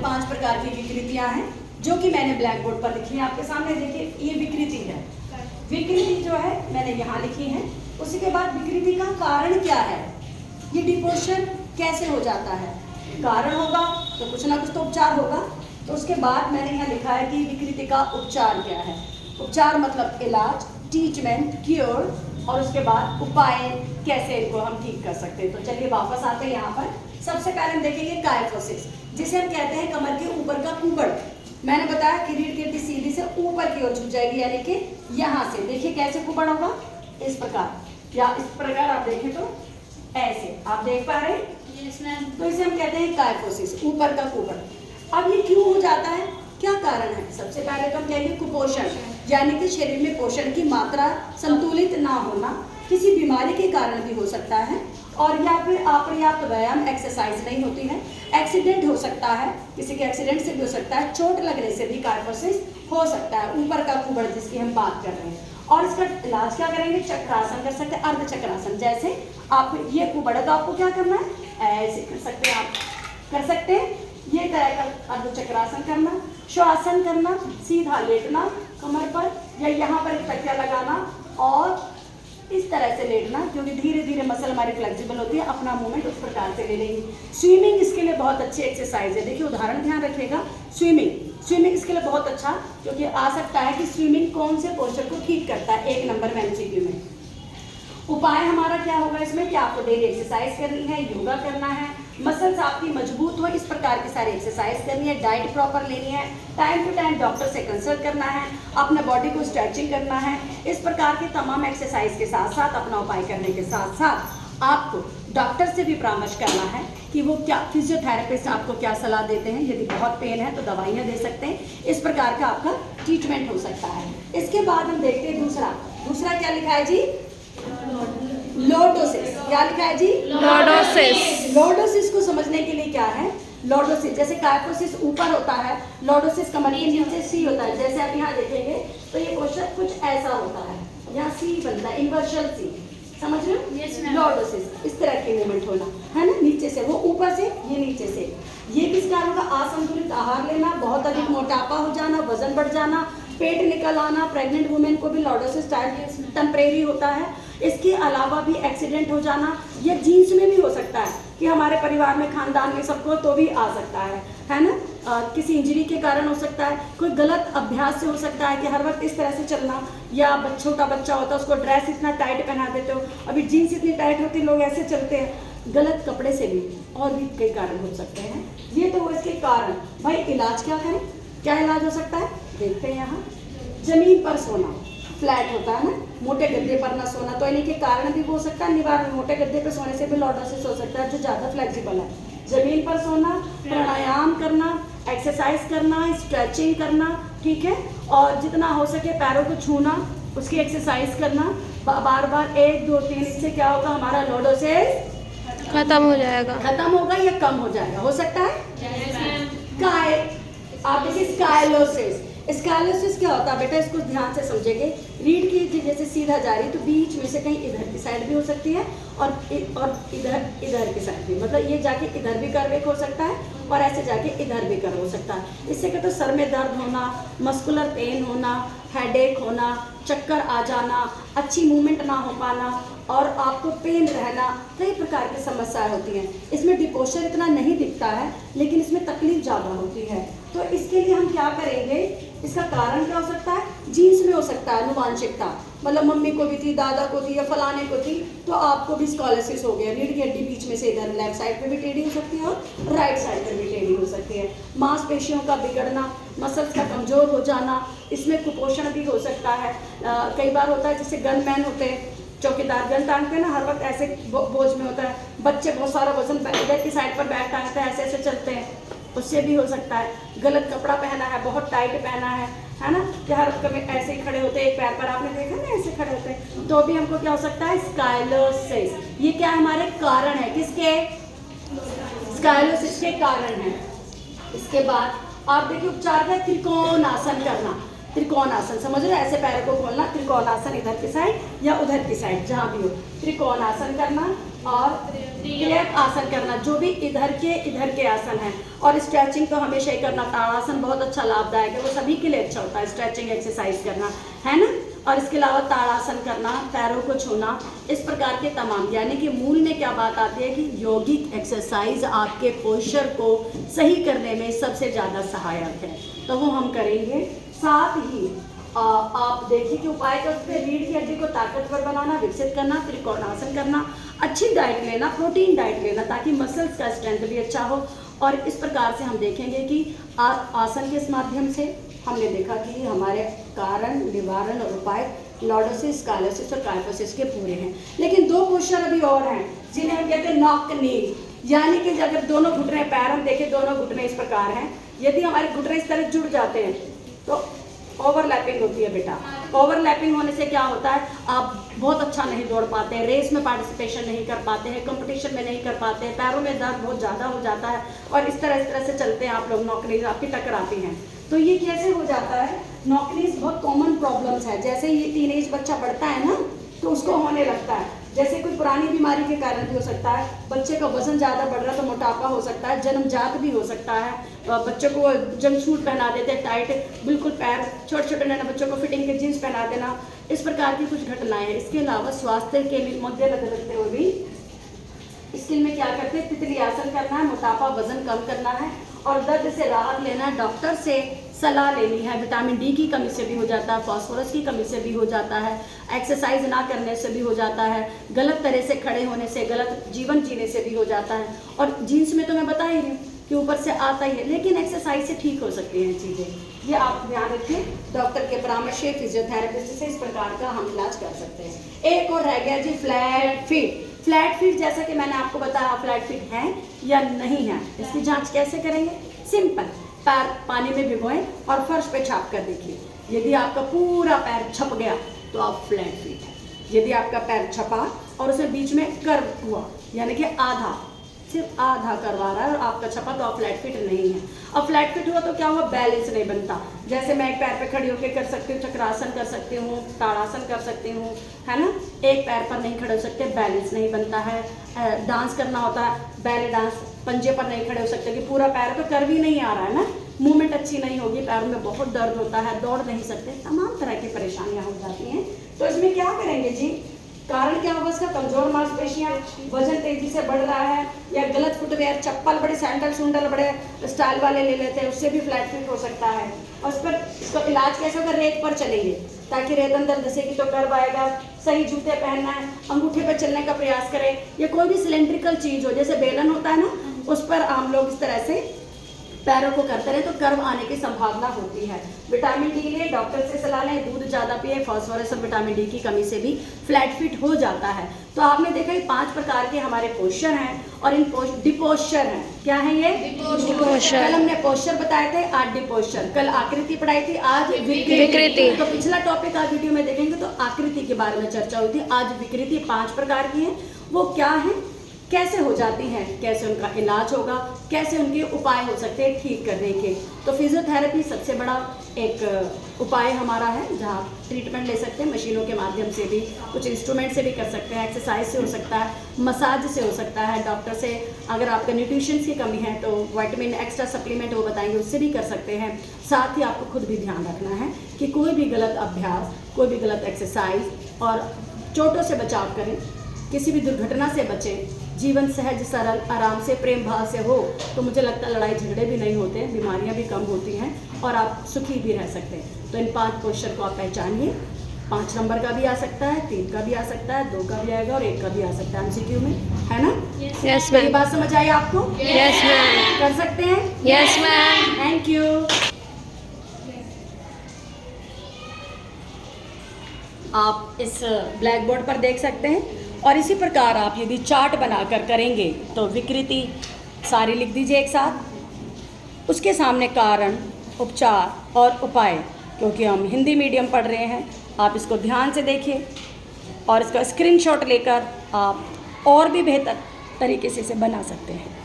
5 प्रकार की विकृतियां हैं जो कि मैंने ब्लैक बोर्ड पर लिखी है आपके सामने। देखिए ये विकृति है, विकृति जो है मैंने यहाँ लिखी है। उसी के बाद विकृति का कारण क्या है, ये डिपोर्शन कैसे हो जाता है, कारण होगा तो कुछ ना कुछ तो उपचार होगा। तो उसके बाद मैंने यहाँ लिखा है कि विकृति का उपचार क्या है। उपचार मतलब इलाज, ट्रीटमेंट, क्योर, और उसके बाद उपाय कैसे इनको हम ठीक कर सकते हैं। तो चलिए वापस आते हैं यहाँ पर। सबसे पहले हम देखेंगे काइफोसिस, जिसे हम कहते हैं कमर के ऊपर का कुबड़। मैंने बताया कि रीढ़ की हड्डी सीधी से ऊपर की ओर झुक जाएगी, यानी कि यहाँ से। देखिए कैसे कुबड़ होगा, इस प्रकार, या इस प्रकार आप देखें तो ऐसे आप देख पा रहे हैं। तो इसे हम कहते हैं काइफोसिस, ऊपर का कुबड़। अब ये क्यों हो जाता है, क्या कारण है? सबसे पहले तो हम कहेंगे कुपोषण, यानी कि शरीर में पोषण की मात्रा संतुलित ना होना, किसी बीमारी के कारण भी हो सकता है, और या फिर अपर्याप्त व्यायाम, एक्सरसाइज नहीं होती है। एक्सीडेंट हो सकता है, किसी के एक्सीडेंट से भी हो सकता है, चोट लगने से भी काइफोसिस हो सकता है, ऊपर का कुबड़ जिसकी हम बात कर रहे हैं। और इसका इलाज क्या करेंगे, चक्रासन कर सकते हैं, अर्ध चक्रासन। जैसे आप ये कुबड़ है तो आपको क्या करना है, ऐसे कर सकते हैं, आप कर सकते हैं ये तरह का अर्ध चक्रासन करना, श्वासन करना, सीधा लेटना कमर पर, या यहाँ पर एक तकिया लगाना और इस तरह से लेटना, क्योंकि धीरे धीरे मसल हमारी फ्लेक्सिबल होती है, अपना मूवमेंट उस प्रकार से ले लेंगे। स्विमिंग इसके लिए बहुत अच्छी एक्सरसाइज है। देखिए उदाहरण ध्यान रखिएगा, स्विमिंग इसके लिए बहुत अच्छा, क्योंकि आ सकता है कि स्विमिंग कौन से पोस्चर को ठीक करता है 1 नंबर में MCQ में। उपाय हमारा क्या होगा इसमें कि आपको डेली एक्सरसाइज करनी है, योगा करना है, मसल्स आपकी मजबूत हो, इस प्रकार की सारी एक्सरसाइज करनी है, डाइट प्रॉपर लेनी है, टाइम टू टाइम डॉक्टर से कंसल्ट करना है, अपने बॉडी को स्ट्रेचिंग करना है। इस प्रकार की तमाम एक्सरसाइज के साथ साथ, अपना उपाय करने के साथ साथ आपको डॉक्टर से भी परामर्श करना है कि वो क्या, फिजियोथेरेपिस्ट आपको क्या सलाह देते हैं। यदि बहुत पेन है तो दवाइयाँ दे सकते हैं। इस प्रकार का आपका ट्रीटमेंट हो सकता है। इसके बाद हम देखते हैं दूसरा क्या लिखा है जी, लॉर्डोसिस। क्या लिखा है जी, लॉर्डोसिस। लॉर्डोसिस को समझने के लिए क्या है, लॉर्डोसिस जैसे काइफोसिस ऊपर होता है, लॉर्डोसिस कमर के नीचे सी होता है। जैसे आप यहाँ देखेंगे तो ये पोस्चर कुछ ऐसा होता है, यहाँ सी बनता है, इन्वर्सल सी, समझ रहे हो। लॉर्डोसिस इस तरह की मूवमेंट होना है ना, नीचे से वो ऊपर से, ये नीचे से। ये किस कारण का, असंतुलित आहार लेना, बहुत अधिक मोटापा हो जाना, वजन बढ़ जाना, पेट निकल आना। प्रेग्नेंट वुमेन को भी लॉर्डोसिस टेम्परेरी होता है। इसके अलावा भी एक्सीडेंट हो जाना, या जीन्स में भी हो सकता है कि हमारे परिवार में, खानदान में सबको तो भी आ सकता है ना। किसी इंजरी के कारण हो सकता है, कोई गलत अभ्यास से हो सकता है कि हर वक्त इस तरह से चलना, या छोटा बच्चा होता है उसको ड्रेस इतना टाइट पहना देते हो, अभी जीन्स इतनी टाइट होती, लोग ऐसे चलते हैं, गलत कपड़े से भी, और भी कई कारण हो सकते हैं। ये तो इसके कारण। भाई इलाज क्या करें, क्या इलाज हो सकता है, देखते हैं यहाँ। जमीन पर सोना, फ्लैट होता है ना, मोटे गद्दे पर ना सोना, तो इन्हीं के कारण भी हो सकता है। निवारण, मोटे गद्दे पर सोने से भी लॉर्डोसिस हो सकता है जो ज़्यादा फ्लेक्सिबल है। जमीन पर सोना, प्राणायाम करना, एक्सरसाइज करना, स्ट्रेचिंग करना, ठीक है, और जितना हो सके पैरों को छूना, उसकी एक्सरसाइज करना बार बार 1 2 3। इससे क्या होगा, हमारा लॉर्डोसिस खत्म हो जाएगा, खत्म होगा या कम हो जाएगा, हो सकता है। आप देखिए स्काइलोसिस। स्काइलोसिस क्या होता है बेटा, इसको ध्यान से समझेंगे। रीढ़ की जैसे सीधा जा रही है तो बीच में से कहीं इधर की साइड भी हो सकती है, और इधर की साइड भी, मतलब ये जाके इधर भी कर्व हो सकता है, और ऐसे जाके इधर भी कर्व हो सकता है। इससे क्या, तो सर में दर्द होना, मस्कुलर पेन होना, हेडेक होना, चक्कर आ जाना, अच्छी मूवमेंट ना हो पाना, और आपको पेन रहना, कई प्रकार की समस्याएं होती हैं। इसमें डिपोस्चर इतना नहीं दिखता है, लेकिन इसमें तकलीफ ज़्यादा होती है। तो इसके लिए हम क्या करेंगे, इसका कारण क्या हो सकता है, जीन्स में हो सकता है, आनुवांशिकता, मतलब मम्मी को भी थी, दादा को थी, या फलाने को थी, तो आपको भी स्कॉलियोसिस हो गया। रीढ़ की हड्डी बीच में से इधर लेफ्ट साइड पे भी टेढ़ी हो सकती है, और राइट साइड पर भी टेढ़ी हो सकती है। मांसपेशियों का बिगड़ना, मसल्स का कमजोर हो जाना, इसमें कुपोषण भी हो सकता है। कई बार होता है जैसे गनमैन होते हैं, चौकीदार गन टांगते हैं ना, हर वक्त ऐसे बोझ में होता है, बच्चे बहुत सारा वजन इधर की साइड पर बैग टांगते हैं, ऐसे ऐसे चलते हैं, उससे भी हो सकता है। गलत कपड़ा पहना है, बहुत टाइट पहना है ना, कि हर वक्त में ऐसे ही खड़े होते हैं, एक पैर पर, आपने देखा ना ऐसे खड़े होते हैं, तो भी हमको क्या हो सकता है, स्काइलोसिस। ये क्या हमारे कारण है, किसके, स्काइलोसिस के कारण है। इसके बाद आप देखिए उपचार का, त्रिकोणासन करना। त्रिकोणासन समझ रहे हो, ऐसे पैरों को खोलना, त्रिकोणासन, इधर की साइड या उधर की साइड जहाँ भी हो, त्रिकोणासन करना, और क्लियर। आसन करना, जो भी इधर के आसन हैं, और स्ट्रेचिंग तो हमेशा ही करना। ताड़ासन बहुत अच्छा लाभदायक है, वो सभी के लिए अच्छा होता है स्ट्रेचिंग एक्सरसाइज करना, है ना। और इसके अलावा ताड़ासन करना, पैरों को छूना, इस प्रकार के तमाम, यानी कि मूल में क्या बात आती है कि यौगिक एक्सरसाइज आपके पोस्चर को सही करने में सबसे ज़्यादा सहायक है, तो वो हम करेंगे। साथ ही आप देखिए कि उपाय के उसमें रीढ़ की हड्डी को ताकतवर बनाना, विकसित करना, त्रिकोणासन करना, अच्छी डाइट लेना, प्रोटीन डाइट लेना, ताकि मसल्स का स्ट्रेंथ भी अच्छा हो। और इस प्रकार से हम देखेंगे कि आसन के इस माध्यम से हमने देखा कि हमारे कारण, निवारण और उपाय लॉर्डोसिस, कालोसिस और काइफोसिस के पूरे हैं। लेकिन दो पोस्चर अभी और हैं जिन्हें हम कहते हैं नॉक नी, यानी कि अगर दोनों घुटने, पैर हम देखें, दोनों घुटने इस प्रकार हैं, यदि हमारे घुटने इस तरह जुड़ जाते हैं तो ओवरलैपिंग होती है बेटा। ओवरलैपिंग होने से क्या होता है, आप बहुत अच्छा नहीं दौड़ पाते हैं, रेस में पार्टिसिपेशन नहीं कर पाते हैं, कंपटीशन में नहीं कर पाते हैं, पैरों में दर्द बहुत ज़्यादा हो जाता है, और इस तरह से चलते हैं आप लोग, नॉकनीज आपकी टकराती हैं। तो ये कैसे हो जाता है, नॉकनीज बहुत कॉमन प्रॉब्लम्स है। जैसे ये टीनेज बच्चा बढ़ता है ना, तो उसको होने लगता है, जैसे कोई पुरानी बीमारी के कारण भी हो सकता है, बच्चे का वजन ज़्यादा बढ़ रहा है तो मोटापा हो सकता है, जन्मजात भी हो सकता है, बच्चों को जंक सूट पहना देते हैं, टाइट बिल्कुल पैर, छोटे छोटे नन्हे बच्चों को फिटिंग के जीन्स पहना देना, इस प्रकार की कुछ घटनाएं हैं। इसके अलावा स्वास्थ्य के मद्देनजर रखते हुए भी इसके में क्या करते हैं, तितली आसन करना है, मोटापा वजन कम करना है, और दर्द से राहत लेना है, डॉक्टर से सलाह लेनी है। विटामिन डी की कमी से भी हो जाता है, फास्फोरस की कमी से भी हो जाता है, एक्सरसाइज ना करने से भी हो जाता है, गलत तरह से खड़े होने से, गलत जीवन जीने से भी हो जाता है। और जीन्स में तो मैं बता ही रही हूँ कि ऊपर से आता ही है, लेकिन एक्सरसाइज से ठीक हो सकती हैं चीज़ें। ये आप ध्यान रखिए, डॉक्टर के परामर्श से, फिजियोथेरेपिस्ट से इस प्रकार का हम इलाज कर सकते हैं। एक और रह गया जी, फ्लैट फीट। फ्लैट फीट, जैसा कि मैंने आपको बताया, फ्लैट फीट है या नहीं है, इसकी जांच कैसे करेंगे? सिंपल, पैर पानी में भिगोएं और फर्श पे छाप कर देखिए। यदि आपका पूरा पैर छप गया तो आप फ्लैट फीट है। यदि आपका पैर छपा और उसमें बीच में कर्व हुआ, यानी कि आधा, सिर्फ आधा करवा रहा है और आपका छपा, तो आप फ्लैट फिट नहीं है। अब फ्लैट फिट हुआ तो क्या हुआ, बैलेंस नहीं बनता। जैसे मैं एक पैर पे खड़ी होकर कर सकती हूँ, चक्रासन कर सकती हूँ, ताड़ासन कर सकती हूँ, है ना। एक पैर पर नहीं खड़े हो सकते, बैलेंस नहीं बनता है। डांस करना होता है, बैले डांस, पंजे पर नहीं खड़े हो सकते कि पूरा पैर पे कर्व ही नहीं आ रहा है ना, मूवमेंट अच्छी नहीं होगी, पैरों में बहुत दर्द होता है, दौड़ नहीं सकते, तमाम तरह की परेशानियाँ हो जाती हैं। तो इसमें क्या करेंगे जी, कारण क्या होगा इसका, कमजोर मांसपेशियां, वजन तेजी से बढ़ रहा है, या गलत फुटवेयर, चप्पल बड़े, सैंडल सुंडल बड़े स्टाइल वाले ले लेते हैं, उससे भी फ्लैट फीट हो सकता है। और इस पर इसका इलाज कैसे होगा, रेत पर चलेंगे, ताकि रेत अंदर धसेगी तो कर्व आएगा। सही जूते पहनना है, अंगूठे पर चलने का प्रयास करें, या कोई भी सिलेंड्रिकल चीज हो, जैसे बेलन होता है ना, उस पर हम लोग इस तरह से पैरों को करते रहे तो कर्व आने की संभावना होती है। विटामिन डी ले, डॉक्टर से सलाह लें, दूध ज़्यादा पिए, फास्फोरस और विटामिन डी की कमी से भी फ्लैट फिट हो जाता है। तो आपने देखा ये 5 प्रकार के हमारे पोस्चर हैं, और इन डिपोस्चर हैं। क्या है ये? डिपोस्चर। कल हमने पोस्चर बताए थे, आज डिपोस्चर। कल आकृति पढ़ाई थी, आज विकृति। तो पिछला टॉपिक आज वीडियो में देखेंगे तो आकृति के बारे में चर्चा हुई थी। आज विकृति 5 प्रकार की है, वो क्या है, कैसे हो जाती हैं, कैसे उनका इलाज होगा, कैसे उनके उपाय हो सकते हैं ठीक करने के। तो फिजियोथेरेपी सबसे बड़ा एक उपाय हमारा है, जहाँ ट्रीटमेंट ले सकते हैं, मशीनों के माध्यम से भी, कुछ इंस्ट्रूमेंट से भी कर सकते हैं, एक्सरसाइज से हो सकता है, मसाज से हो सकता है, डॉक्टर से अगर आपका न्यूट्रिशन की कमी है तो विटामिन एक्स्ट्रा सप्लीमेंट वो बताएंगे, उससे भी कर सकते हैं। साथ ही आपको खुद भी ध्यान रखना है कि कोई भी गलत अभ्यास, कोई भी गलत एक्सरसाइज, और चोटों से बचाव करें, किसी भी दुर्घटना से बचें, जीवन सहज सरल आराम से प्रेम भाव से हो तो मुझे लगता है लड़ाई झगड़े भी नहीं होते, बीमारियां भी कम होती हैं और आप सुखी भी रह सकते हैं। तो इन 5 पोस्चर को आप पहचानिए। 5 नंबर का भी आ सकता है, 3 का भी आ सकता है, 2 का भी आएगा और 1 का भी आ सकता है MCQ में, है ना? Yes ma'am. ये बात समझ आई आपको? Yes ma'am. कर सकते हैं? Yes ma'am. Thank you. आप इस ब्लैक बोर्ड पर देख सकते हैं, और इसी प्रकार आप यदि चार्ट बनाकर करेंगे तो विकृति सारी लिख दीजिए एक साथ, उसके सामने कारण, उपचार और उपाय। क्योंकि हम हिंदी मीडियम पढ़ रहे हैं, आप इसको ध्यान से देखिए और इसका स्क्रीनशॉट लेकर आप और भी बेहतर तरीके से इसे बना सकते हैं।